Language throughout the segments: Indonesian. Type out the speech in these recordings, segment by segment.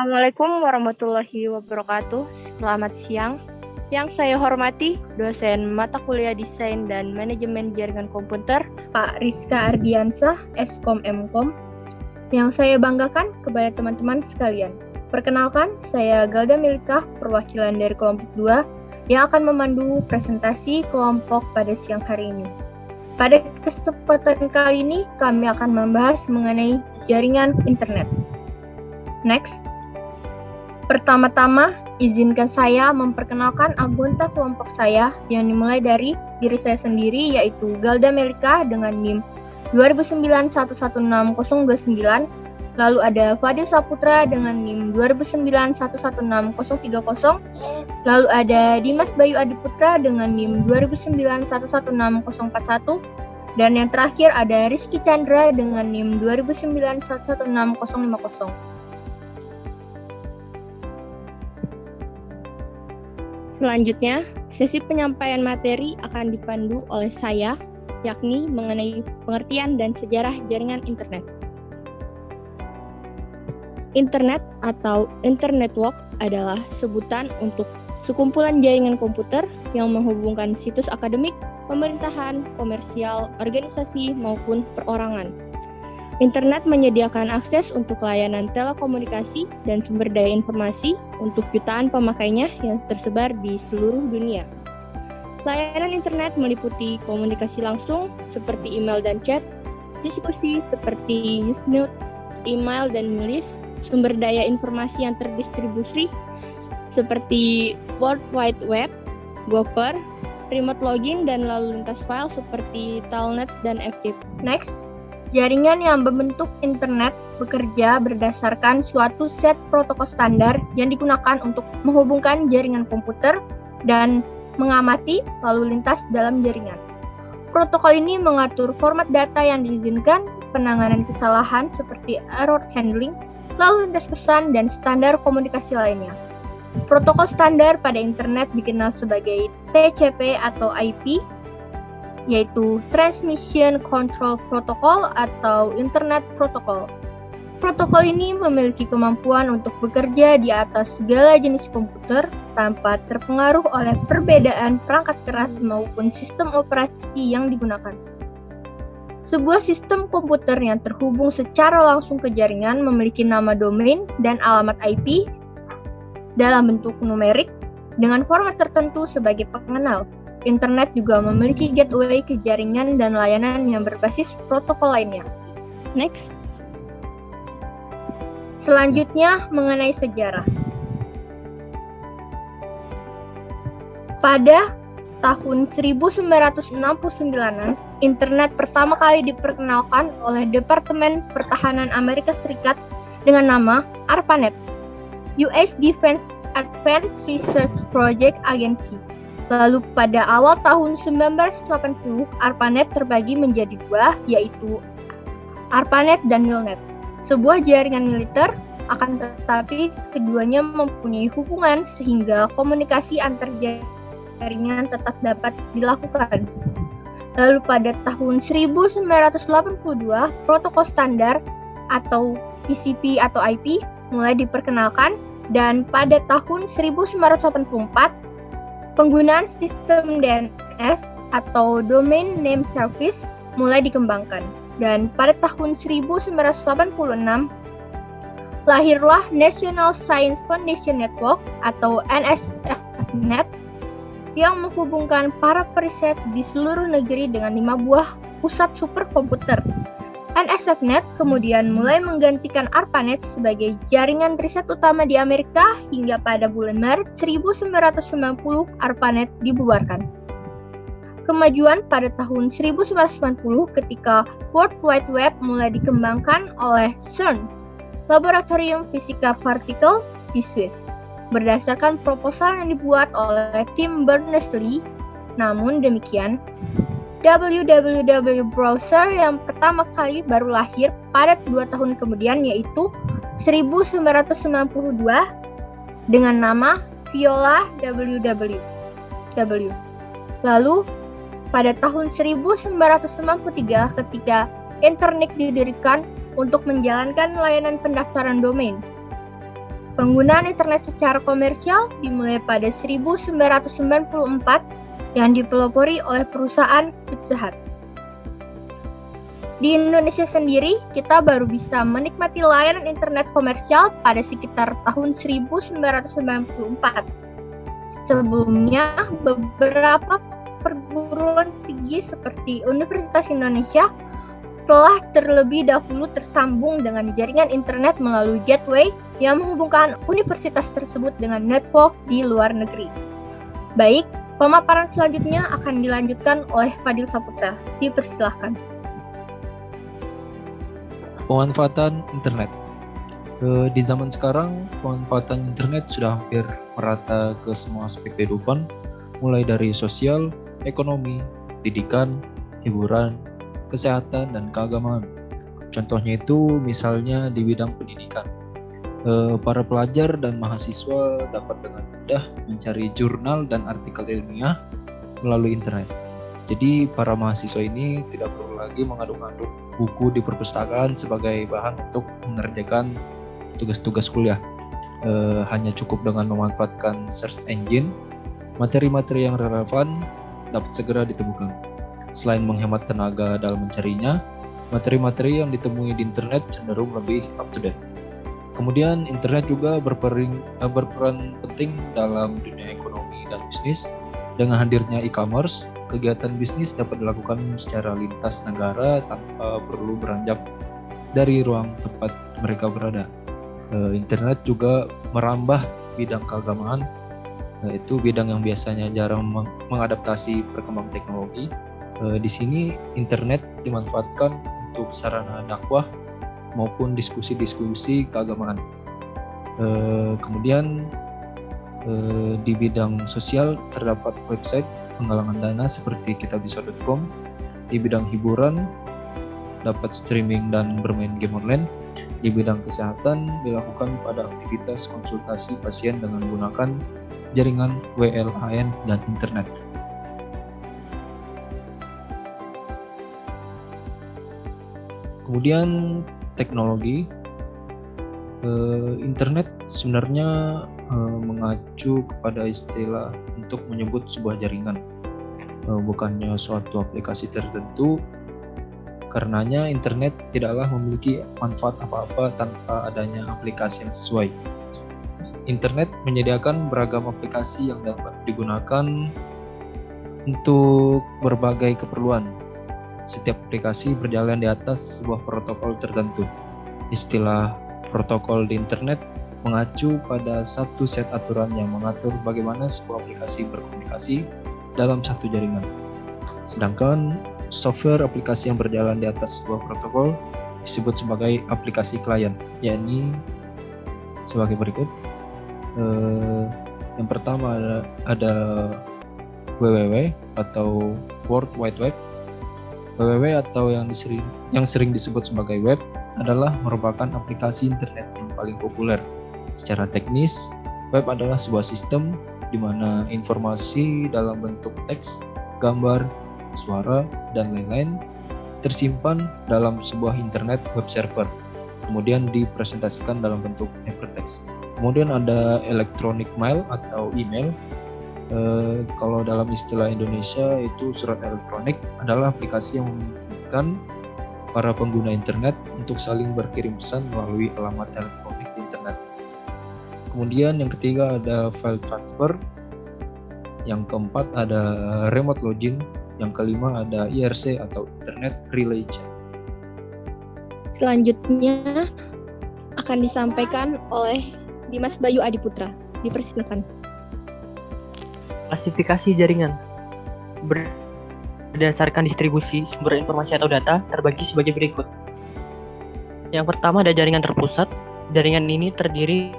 Assalamualaikum warahmatullahi wabarakatuh. Selamat siang. Yang saya hormati dosen mata kuliah Desain dan Manajemen Jaringan Komputer, Pak Rizka Ardiansah, Eskom Mkom. Yang saya banggakan kepada teman-teman sekalian. Perkenalkan, saya Galda Milikah, perwakilan dari kelompok 2, yang akan memandu presentasi kelompok pada siang hari ini. Pada kesempatan kali ini, kami akan membahas mengenai jaringan internet. Next. Pertama-tama, izinkan saya memperkenalkan anggota kelompok saya yang dimulai dari diri saya sendiri, yaitu Galda Melika dengan NIM 291160029, lalu ada Fadil Saputra dengan NIM 291163030, lalu ada Dimas Bayu Adiputra dengan NIM 291164041, dan yang terakhir ada Rizky Chandra dengan NIM 2911650. Selanjutnya, sesi penyampaian materi akan dipandu oleh saya, yakni mengenai pengertian dan sejarah jaringan internet. Internet atau Internet Network adalah sebutan untuk sekumpulan jaringan komputer yang menghubungkan situs akademik, pemerintahan, komersial, organisasi, maupun perorangan. Internet menyediakan akses untuk layanan telekomunikasi dan sumber daya informasi untuk jutaan pemakainya yang tersebar di seluruh dunia. Layanan internet meliputi komunikasi langsung seperti email dan chat, diskusi seperti Usenet, email dan nulis, sumber daya informasi yang terdistribusi seperti World Wide Web, Gopher, remote login, dan lalu lintas file seperti Telnet dan FTP. Next. Jaringan yang berbentuk internet bekerja berdasarkan suatu set protokol standar yang digunakan untuk menghubungkan jaringan komputer dan mengamati lalu lintas dalam jaringan. Protokol ini mengatur format data yang diizinkan, penanganan kesalahan seperti error handling, lalu lintas pesan, dan standar komunikasi lainnya. Protokol standar pada internet dikenal sebagai TCP atau IP, yaitu Transmission Control Protocol atau Internet Protocol. Protokol ini memiliki kemampuan untuk bekerja di atas segala jenis komputer tanpa terpengaruh oleh perbedaan perangkat keras maupun sistem operasi yang digunakan. Sebuah sistem komputer yang terhubung secara langsung ke jaringan memiliki nama domain dan alamat IP dalam bentuk numerik dengan format tertentu sebagai pengenal. Internet juga memiliki gateway ke jaringan dan layanan yang berbasis protokol lainnya. Next. Selanjutnya mengenai sejarah. Pada tahun 1969-an, internet pertama kali diperkenalkan oleh Departemen Pertahanan Amerika Serikat dengan nama ARPANET, US Defense Advanced Research Project Agency. Lalu pada awal tahun 1980, ARPANET terbagi menjadi dua, yaitu ARPANET dan MILNET, sebuah jaringan militer, akan tetapi keduanya mempunyai hubungan sehingga komunikasi antar jaringan tetap dapat dilakukan. Lalu pada tahun 1982, protokol standar atau TCP atau IP mulai diperkenalkan, dan pada tahun 1984, penggunaan sistem DNS atau Domain Name Service mulai dikembangkan. Dan pada tahun 1986, lahirlah National Science Foundation Network atau NSFNet yang menghubungkan para periset di seluruh negeri dengan 5 buah pusat superkomputer. NSFNet kemudian mulai menggantikan ARPANET sebagai jaringan riset utama di Amerika hingga pada bulan Maret 1990 ARPANET dibubarkan. Kemajuan pada tahun 1990 ketika World Wide Web mulai dikembangkan oleh CERN, Laboratorium Fisika Partikel di Swiss, berdasarkan proposal yang dibuat oleh tim Berners-Lee. Namun demikian, www browser yang pertama kali baru lahir pada 2 tahun kemudian, yaitu 1992 dengan nama Viola www. Lalu pada tahun 1993 ketika Internet didirikan untuk menjalankan layanan pendaftaran domain. Penggunaan internet secara komersial dimulai pada 1994 yang dipelopori oleh perusahaan Pizza Hut. Di Indonesia sendiri, kita baru bisa menikmati layanan internet komersial pada sekitar tahun 1994. Sebelumnya, beberapa perguruan tinggi seperti Universitas Indonesia telah terlebih dahulu tersambung dengan jaringan internet melalui gateway yang menghubungkan universitas tersebut dengan network di luar negeri. Baik, pemaparan selanjutnya akan dilanjutkan oleh Fadil Saputra. Dipersilahkan. Pemanfaatan internet. Di zaman sekarang, pemanfaatan internet sudah hampir merata ke semua aspek kehidupan, mulai dari sosial, ekonomi, pendidikan, hiburan, kesehatan, dan keagamaan. Contohnya itu misalnya di bidang pendidikan. Para pelajar dan mahasiswa dapat dengan mudah mencari jurnal dan artikel ilmiah melalui internet. Jadi para mahasiswa ini tidak perlu lagi mengaduk-aduk buku di perpustakaan sebagai bahan untuk mengerjakan tugas-tugas kuliah. Hanya cukup dengan memanfaatkan search engine, materi-materi yang relevan dapat segera ditemukan. Selain menghemat tenaga dalam mencarinya, materi-materi yang ditemui di internet cenderung lebih up to date. Kemudian internet juga berperan penting dalam dunia ekonomi dan bisnis. Dengan hadirnya e-commerce, kegiatan bisnis dapat dilakukan secara lintas negara tanpa perlu beranjak dari ruang tempat mereka berada. Internet juga merambah bidang keagamaan, yaitu bidang yang biasanya jarang mengadaptasi perkembangan teknologi. Di sini internet dimanfaatkan untuk sarana dakwah maupun diskusi-diskusi keagamaan. Kemudian di bidang sosial terdapat website penggalangan dana seperti kitabisa.com. Di bidang hiburan dapat streaming dan bermain game online. Di bidang kesehatan dilakukan pada aktivitas konsultasi pasien dengan menggunakan jaringan WLAN dan internet. Kemudian teknologi. Internet sebenarnya mengacu kepada istilah untuk menyebut sebuah jaringan, bukannya suatu aplikasi tertentu. Karenanya internet tidaklah memiliki manfaat apa-apa tanpa adanya aplikasi yang sesuai. Internet menyediakan beragam aplikasi yang dapat digunakan untuk berbagai keperluan. Setiap aplikasi berjalan di atas sebuah protokol tertentu. Istilah protokol di internet mengacu pada satu set aturan yang mengatur bagaimana sebuah aplikasi berkomunikasi dalam satu jaringan. Sedangkan software aplikasi yang berjalan di atas sebuah protokol disebut sebagai aplikasi klien, yakni sebagai berikut. Yang pertama ada www atau World Wide Web. www atau yang sering disebut sebagai web adalah merupakan aplikasi internet yang paling populer. Secara teknis, web adalah sebuah sistem di mana informasi dalam bentuk teks, gambar, suara, dan lain-lain tersimpan dalam sebuah internet web server, kemudian dipresentasikan dalam bentuk hypertext. Kemudian ada electronic mail atau email. Kalau dalam istilah Indonesia itu surat elektronik adalah aplikasi yang memungkinkan para pengguna internet untuk saling berkirim pesan melalui alamat elektronik di internet. Kemudian yang ketiga ada file transfer. Yang keempat ada remote login. Yang kelima ada IRC atau Internet Relay Chat. Selanjutnya akan disampaikan oleh Dimas Bayu Adiputra. Dipersilakan. Klasifikasi jaringan berdasarkan distribusi sumber informasi atau data terbagi sebagai berikut. Yang pertama ada jaringan terpusat. Jaringan ini terdiri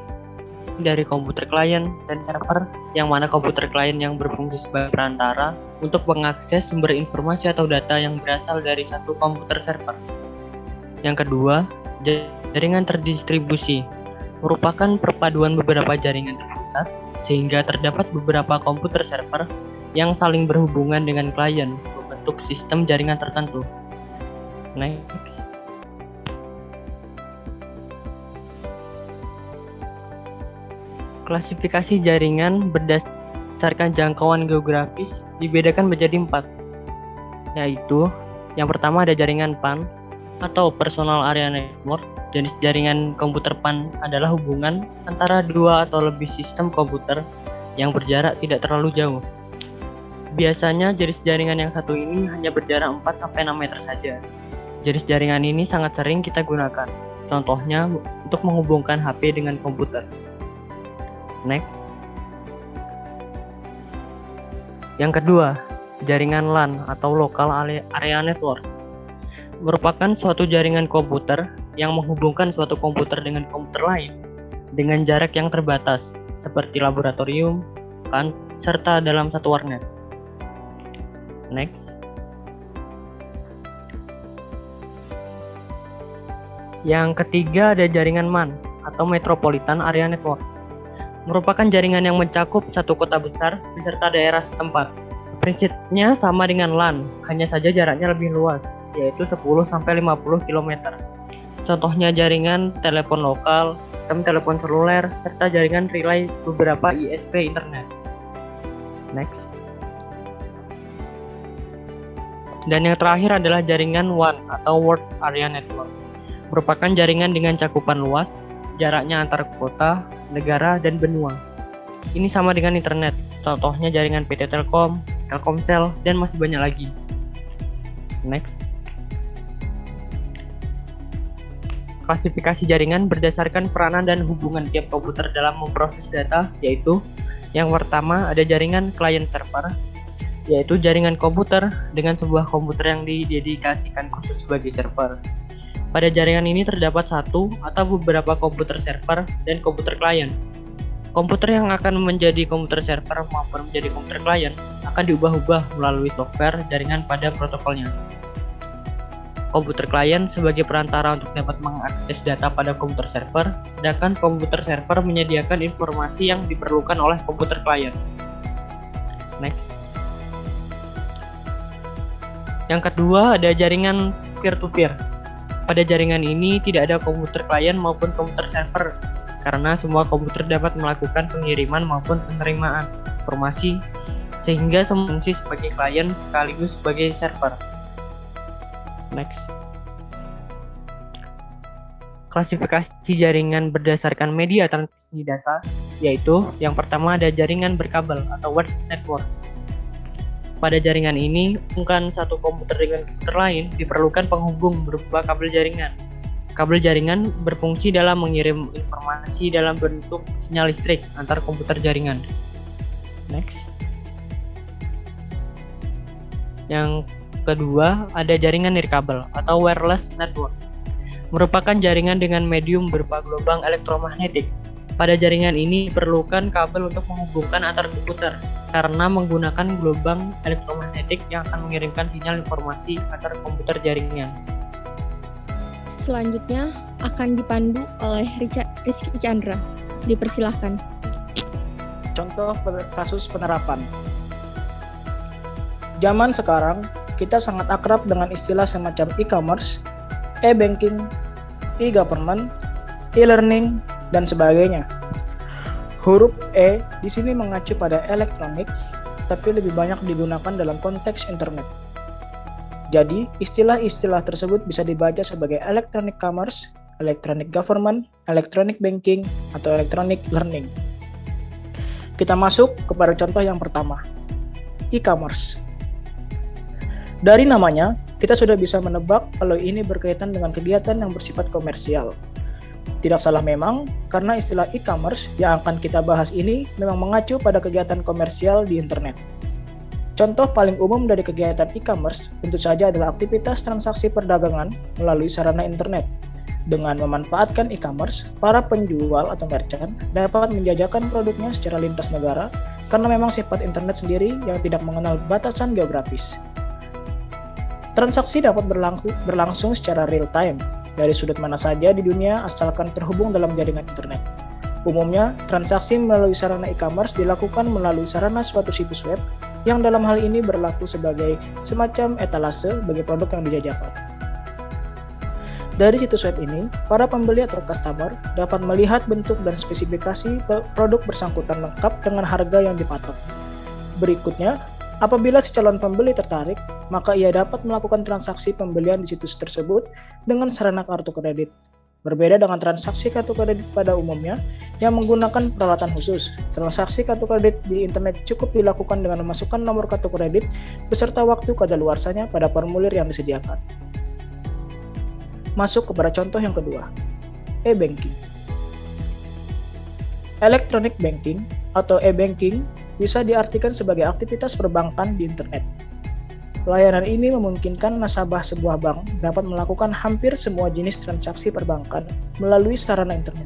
dari komputer klien dan server, yang mana komputer klien yang berfungsi sebagai perantara untuk mengakses sumber informasi atau data yang berasal dari satu komputer server. Yang kedua, jaringan terdistribusi merupakan perpaduan beberapa jaringan terpusat sehingga terdapat beberapa komputer server yang saling berhubungan dengan klien membentuk sistem jaringan tertentu. Next. Klasifikasi jaringan berdasarkan jangkauan geografis dibedakan menjadi 4, yaitu yang pertama ada jaringan PAN atau Personal Area Network. Jenis jaringan komputer PAN adalah hubungan antara dua atau lebih sistem komputer yang berjarak tidak terlalu jauh. Biasanya jenis jaringan yang satu ini hanya berjarak 4-6 meter saja. Jenis jaringan ini sangat sering kita gunakan, contohnya untuk menghubungkan HP dengan komputer. Next. Yang kedua, jaringan LAN atau Local Area Network merupakan suatu jaringan komputer yang menghubungkan suatu komputer dengan komputer lain dengan jarak yang terbatas, seperti laboratorium, LAN, serta dalam satu warnet. Next. Yang ketiga ada jaringan MAN atau Metropolitan Area Network. Merupakan jaringan yang mencakup satu kota besar beserta daerah setempat. Prinsipnya sama dengan LAN, hanya saja jaraknya lebih luas, yaitu 10-50 km. Contohnya jaringan telepon lokal, sistem telepon seluler, serta jaringan relay beberapa ISP internet. Next. Dan yang terakhir adalah jaringan WAN atau World Area Network. Merupakan jaringan dengan cakupan luas, jaraknya antar kota, negara, dan benua. Ini sama dengan internet, contohnya jaringan PT Telkom, Telkomsel, dan masih banyak lagi. Next. Klasifikasi jaringan berdasarkan peranan dan hubungan tiap komputer dalam memproses data, yaitu yang pertama ada jaringan client server, yaitu jaringan komputer dengan sebuah komputer yang didedikasikan khusus sebagai server. Pada jaringan ini terdapat satu atau beberapa komputer server dan komputer klien. Komputer yang akan menjadi komputer server maupun menjadi komputer klien akan diubah-ubah melalui software jaringan pada protokolnya. Komputer klien sebagai perantara untuk dapat mengakses data pada komputer server, sedangkan komputer server menyediakan informasi yang diperlukan oleh komputer klien. Next. Yang kedua ada jaringan peer-to-peer. Pada jaringan ini tidak ada komputer klien maupun komputer server, karena semua komputer dapat melakukan pengiriman maupun penerimaan informasi, sehingga semua fungsi sebagai klien sekaligus sebagai server. Next. Klasifikasi jaringan berdasarkan media transmisi data, yaitu yang pertama ada jaringan berkabel atau wired network. Pada jaringan ini, bukan satu komputer dengan komputer lain diperlukan penghubung berupa kabel jaringan. Kabel jaringan berfungsi dalam mengirim informasi dalam bentuk sinyal listrik antar komputer jaringan. Next. Yang kedua, ada jaringan nirkabel atau wireless network. Merupakan jaringan dengan medium berupa gelombang elektromagnetik. Pada jaringan ini diperlukan kabel untuk menghubungkan antar komputer karena menggunakan gelombang elektromagnetik yang akan mengirimkan sinyal informasi antar komputer jaringan. Selanjutnya akan dipandu oleh Rizky Chandra. Dipersilahkan. Contoh kasus penerapan. Zaman sekarang, kita sangat akrab dengan istilah semacam e-commerce, e-banking, e-government, e-learning, dan sebagainya. Huruf E di sini mengacu pada elektronik, tapi lebih banyak digunakan dalam konteks internet. Jadi, istilah-istilah tersebut bisa dibaca sebagai electronic commerce, electronic government, electronic banking, atau electronic learning. Kita masuk kepada contoh yang pertama, e-commerce. Dari namanya, kita sudah bisa menebak kalau ini berkaitan dengan kegiatan yang bersifat komersial. Tidak salah memang, karena istilah e-commerce yang akan kita bahas ini memang mengacu pada kegiatan komersial di internet. Contoh paling umum dari kegiatan e-commerce tentu saja adalah aktivitas transaksi perdagangan melalui sarana internet. Dengan memanfaatkan e-commerce, para penjual atau merchant dapat menjajakan produknya secara lintas negara karena memang sifat internet sendiri yang tidak mengenal batasan geografis. Transaksi dapat berlangsung secara real time dari sudut mana saja di dunia asalkan terhubung dalam jaringan internet. Umumnya, transaksi melalui sarana e-commerce dilakukan melalui sarana suatu situs web yang dalam hal ini berlaku sebagai semacam etalase bagi produk yang dijajakan. Dari situs web ini, para pembeli atau customer dapat melihat bentuk dan spesifikasi produk bersangkutan lengkap dengan harga yang dipatok. Berikutnya, apabila si calon pembeli tertarik, maka ia dapat melakukan transaksi pembelian di situs tersebut dengan sarana kartu kredit. Berbeda dengan transaksi kartu kredit pada umumnya yang menggunakan peralatan khusus, transaksi kartu kredit di internet cukup dilakukan dengan memasukkan nomor kartu kredit beserta waktu kadaluarsanya pada formulir yang disediakan. Masuk kepada contoh yang kedua, e-banking. Electronic banking atau e-banking bisa diartikan sebagai aktivitas perbankan di internet. Layanan ini memungkinkan nasabah sebuah bank dapat melakukan hampir semua jenis transaksi perbankan melalui sarana internet,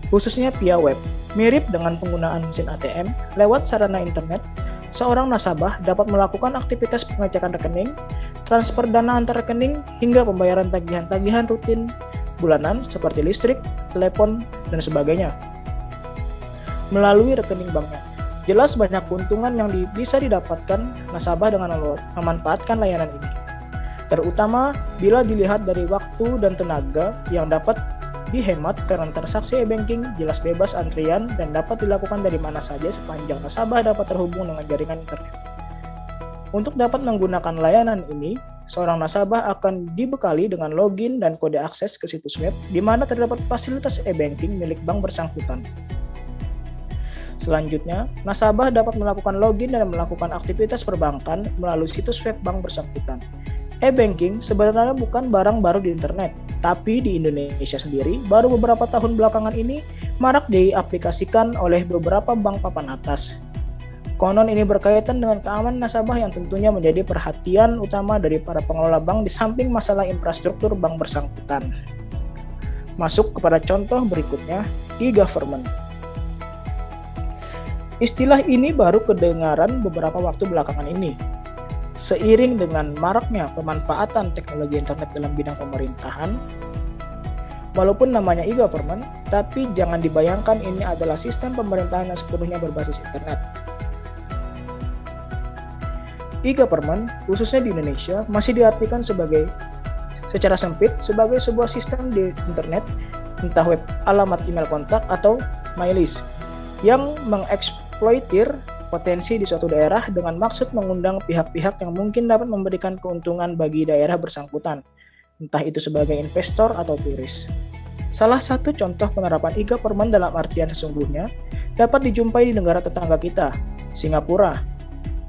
khususnya via web. Mirip dengan penggunaan mesin ATM, lewat sarana internet, seorang nasabah dapat melakukan aktivitas pengecekan rekening, transfer dana antar rekening, hingga pembayaran tagihan-tagihan rutin bulanan seperti listrik, telepon, dan sebagainya melalui rekening banknya. Jelas banyak keuntungan yang bisa didapatkan nasabah dengan memanfaatkan layanan ini. Terutama bila dilihat dari waktu dan tenaga yang dapat dihemat karena transaksi e-banking jelas bebas antrian dan dapat dilakukan dari mana saja sepanjang nasabah dapat terhubung dengan jaringan internet. Untuk dapat menggunakan layanan ini, seorang nasabah akan dibekali dengan login dan kode akses ke situs web di mana terdapat fasilitas e-banking milik bank bersangkutan. Selanjutnya, nasabah dapat melakukan login dan melakukan aktivitas perbankan melalui situs web bank bersangkutan. E-banking sebenarnya bukan barang baru di internet, tapi di Indonesia sendiri baru beberapa tahun belakangan ini marak diaplikasikan oleh beberapa bank papan atas. Konon ini berkaitan dengan keamanan nasabah yang tentunya menjadi perhatian utama dari para pengelola bank di samping masalah infrastruktur bank bersangkutan. Masuk kepada contoh berikutnya, e-government. Istilah ini baru kedengaran beberapa waktu belakangan ini. Seiring dengan maraknya pemanfaatan teknologi internet dalam bidang pemerintahan, walaupun namanya e-government, tapi jangan dibayangkan ini adalah sistem pemerintahan yang sepenuhnya berbasis internet. E-government, khususnya di Indonesia, masih diartikan secara sempit sebagai sebuah sistem di internet, entah web, alamat email kontak, atau MyList, yang mengeksploitir potensi di suatu daerah dengan maksud mengundang pihak-pihak yang mungkin dapat memberikan keuntungan bagi daerah bersangkutan, entah itu sebagai investor atau turis. Salah satu contoh penerapan e-government dalam artian sesungguhnya dapat dijumpai di negara tetangga kita, Singapura.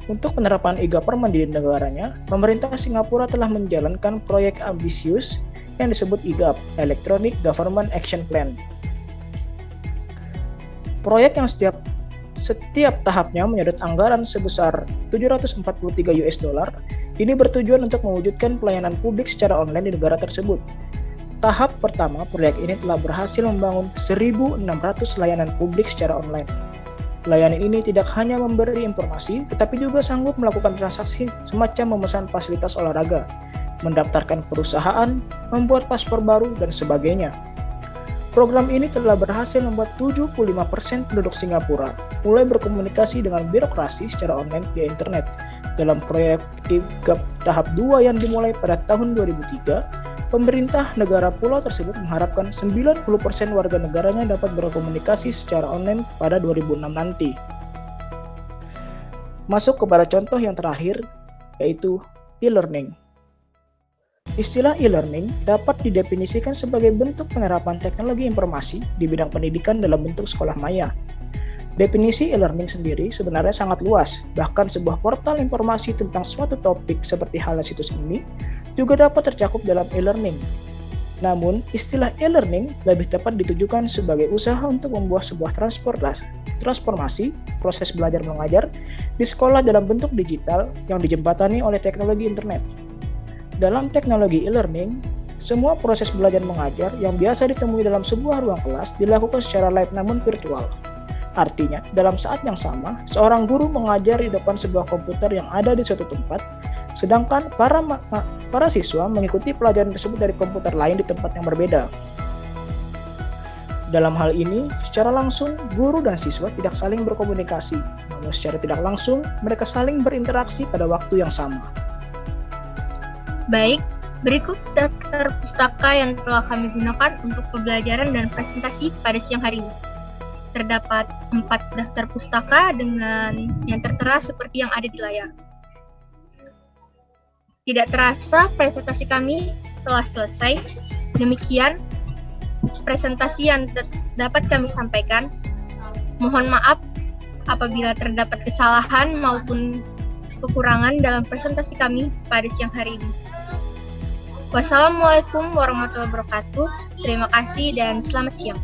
Untuk penerapan e-government di negaranya, pemerintah Singapura telah menjalankan proyek ambisius yang disebut EGAP, Electronic Government Action Plan. Proyek yang setiap tahapnya menyedot anggaran sebesar $743 ini bertujuan untuk mewujudkan pelayanan publik secara online di negara tersebut. Tahap pertama proyek ini telah berhasil membangun 1.600 layanan publik secara online. Layanan ini tidak hanya memberi informasi, tetapi juga sanggup melakukan transaksi semacam memesan fasilitas olahraga, mendaftarkan perusahaan, membuat paspor baru, dan sebagainya. Program ini telah berhasil membuat 75% penduduk Singapura mulai berkomunikasi dengan birokrasi secara online via internet. Dalam proyek EGAP tahap 2 yang dimulai pada tahun 2003, pemerintah negara pulau tersebut mengharapkan 90% warga negaranya dapat berkomunikasi secara online pada 2006 nanti. Masuk kepada contoh yang terakhir, yaitu e-learning. Istilah e-learning dapat didefinisikan sebagai bentuk penerapan teknologi informasi di bidang pendidikan dalam bentuk sekolah maya. Definisi e-learning sendiri sebenarnya sangat luas, bahkan sebuah portal informasi tentang suatu topik seperti halnya situs ini juga dapat tercakup dalam e-learning. Namun, istilah e-learning lebih tepat ditujukan sebagai usaha untuk membuat sebuah transformasi proses belajar mengajar di sekolah dalam bentuk digital yang dijembatani oleh teknologi internet. Dalam teknologi e-learning, semua proses belajar mengajar yang biasa ditemui dalam sebuah ruang kelas dilakukan secara live namun virtual. Artinya, dalam saat yang sama, seorang guru mengajar di depan sebuah komputer yang ada di suatu tempat, sedangkan para siswa mengikuti pelajaran tersebut dari komputer lain di tempat yang berbeda. Dalam hal ini, secara langsung, guru dan siswa tidak saling berkomunikasi, namun secara tidak langsung, mereka saling berinteraksi pada waktu yang sama. Baik, berikut kita daftar pustaka yang telah kami gunakan untuk pembelajaran dan presentasi pada siang hari ini. Terdapat 4 daftar pustaka dengan yang tertera seperti yang ada di layar. Tidak terasa presentasi kami telah selesai. Demikian presentasi yang dapat kami sampaikan. Mohon maaf apabila terdapat kesalahan maupun kekurangan dalam presentasi kami pada siang hari ini. Wassalamualaikum warahmatullahi wabarakatuh. Terima kasih dan selamat siang.